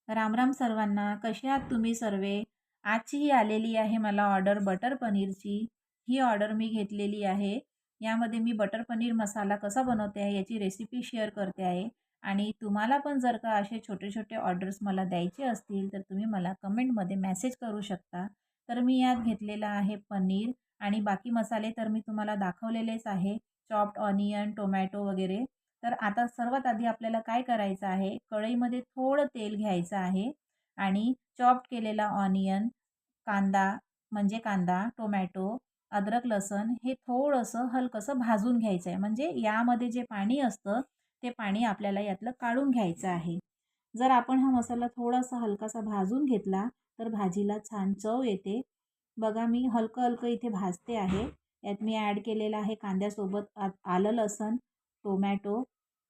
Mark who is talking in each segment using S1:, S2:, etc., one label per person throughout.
S1: राम राम सर्वांना. कसे आहात तुम्ही सर्वे? आजची ही आलेली आहे मला ऑर्डर बटर पनीरची. ही ऑर्डर मी घेतलेली आहे. यामध्ये मी बटर पनीर मसाला कसा बनवते आहे याची रेसिपी शेअर करते आहे. आणि तुम्हाला पण जर का असे छोटे छोटे ऑर्डर्स मला द्यायचे असतील तर तुम्ही मला कमेंटमध्ये मेसेज करू शकता. तर मी यात घेतलेलं आहे पनीर आणि बाकी मसाले तर मी तुम्हाला दाखवलेलेच आहे. चॉप्ड ऑनियन, टोमॅटो वगैरे. तर आता सर्वात आधी आपल्याला काय करायचं आहे, कढईमध्ये थोडं तेल घ्यायचं आहे आणि चॉप्ड केलेला ऑनियन, कांदा म्हणजे कांदा, टोमॅटो, अद्रक, लसूण हे थोडंसं हलकंसं भाजून घ्यायचं आहे. म्हणजे यामध्ये जे पाणी असतं, ते पाणी आपल्याला यातलं काढून घ्यायचं आहे. जर आपण हा मसाला थोडासा हलकासा भाजून घेतला, तर भाजीला छान चव येते. बघा मी हलकं-हलकं इथे भाजते आहे. यात मी ॲड केलेलं आहे कांद्यासोबत आलं, लसूण, टोमॅटो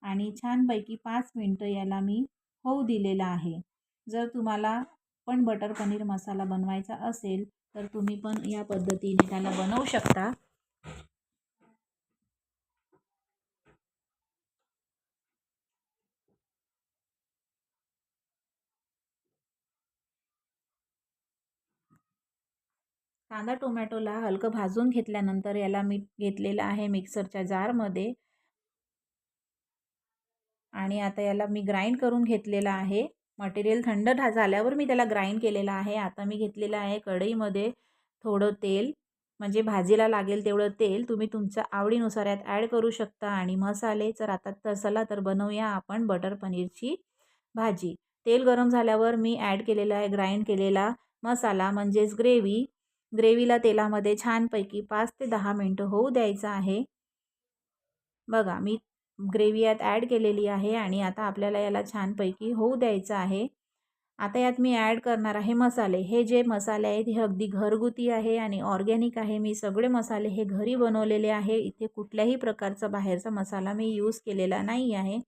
S1: आणि छानपैकी 5 मिनटं याला मी होऊ दिलेलं आहे. जर तुम्हाला पण बटर पनीर मसाला बनवायचा असेल, तर तुम्ही पण या पद्धतीने त्याला बनवू शकता. कांदा टोमॅटोला हलकं भाजून घेतल्यानंतर याला मी घेतलेलं आहे मिक्सरच्या जारमध्ये आणि आता याला मी ग्राइंड करून घेतलेलं आहे. मटेरियल थंड झाल्यावर मी त्याला ग्राइंड केलेलं आहे. आता मी घेतलेलं आहे कढईमध्ये थोडं तेल, म्हणजे भाजीला लागेल तेवढं तेल तुम्ही तुमच्या आवडीनुसार यात ॲड करू शकता. आणि मसाले तर आता चला तर बनवूया आपण बटर पनीरची भाजी. तेल गरम झाल्यावर मी ॲड केलेला आहे ग्राइंड केलेला मसाला म्हणजेच ग्रेव्ही. ग्रेव्हीला तेलामध्ये छानपैकी 5 ते 10 मिनटं होऊ द्यायचं आहे. बघा मी ग्रेव्ही यात ॲड केलेली आहे आणि आता आपल्याला याला छानपैकी होऊ द्यायचं आहे. आता यात मी ॲड करणार आहे मसाले. हे जे मसाले आहेत हे अगदी घरगुती आहे आणि ऑर्गॅनिक आहे. मी सगळे मसाले हे घरी बनवलेले आहे. इथे कुठल्याही प्रकारचा बाहेरचा मसाला मी यूज केलेला नाही आहे.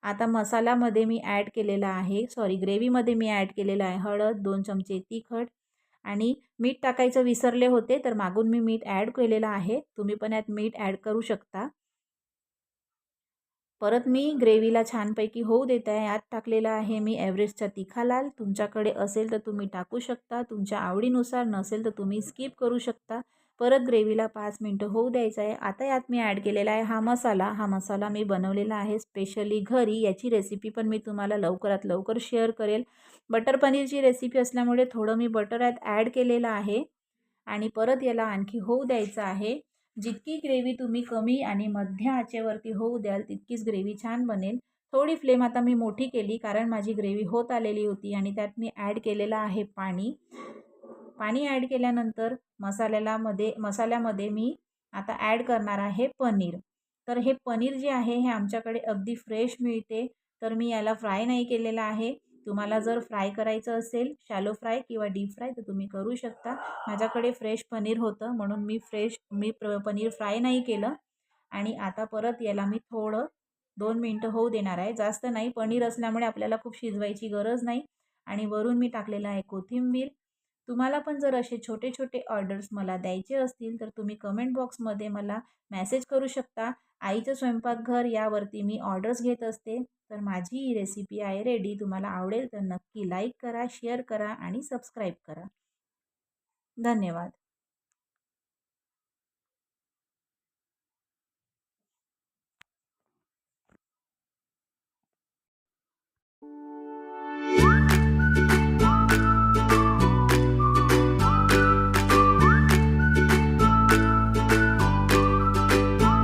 S1: आता मसाल्यामध्ये मी ॲड केलेला आहे ग्रेव्हीमध्ये मी ॲड केलेलं आहे हळद, 2 चमचे तिखट आणि मीठ टाकायचं विसरले होते, तर मागून मी मीठ ॲड केलेलं आहे. तुम्ही पण यात मीठ ॲड करू शकता. परत मी ग्रेव्हीला छानपैकी होऊ देत आहे. यात टाकलेला आहे मी एव्हरेस्टचा तिखा लाल. तुमच्याकडे असेल तर तुम्ही टाकू शकता. तुमच्या आवडीनुसार, नसेल तर तुम्ही स्किप करू शकता. परत ग्रेव्हीला 5 मिनटं होऊ द्यायचं आहे. आता यात मी ॲड केलेला आहे हा मसाला. हा मसाला मी बनवलेला आहे स्पेशली घरी. याची रेसिपी पण मी तुम्हाला लवकरात लवकर शेअर करेल. बटर पनीरची रेसिपी असल्यामुळे थोडं मी बटर यात ॲड केलेलं आहे आणि परत याला आणखी होऊ द्यायचं आहे. जितकी ग्रेव्ही तुम्ही कमी आणि मध्य आचेवरती होऊ द्याल तितकीच ग्रेव्ही छान बनेल. थोडी फ्लेम आता मी मोठी केली कारण माझी ग्रेव्ही होत आलेली होती आणि त्यात मी ॲड केलेलं आहे पाणी. पाणी ॲड केल्यानंतर मसाल्यामध्ये मी आता ॲड करणार आहे पनीर. तर हे पनीर जे आहे हे आमच्याकडे अगदी फ्रेश मिळते. तर मी याला फ्राय नाही केलेलं आहे. तुम्हाला जर फ्राय करायचं असेल, शॅलो फ्राय किंवा डीप फ्राय, तर तुम्ही करू शकता. माझ्याकडे फ्रेश पनीर होतं म्हणून मी पनीर फ्राय नाही केलं. आणि आता परत याला मी थोडं 2 मिनटं होऊ देणार आहे. जास्त नाही, पनीर असल्यामुळे आपल्याला खूप शिजवायची गरज नाही. आणि वरून मी टाकलेलं आहे कोथिंबीर. तुम्हाला पण जर असे छोटे छोटे ऑर्डर्स मला द्यायचे असतील तर तुम्ही कमेंट बॉक्समध्ये मला मेसेज करू शकता. आईचं स्वयंपाकघर यावरती मी ऑर्डर्स घेत असते. तर माझी ही रेसिपी आहे रेडी. तुम्हाला आवडेल तर नक्की लाईक करा, शेअर करा आणि सबस्क्राईब करा. धन्यवाद.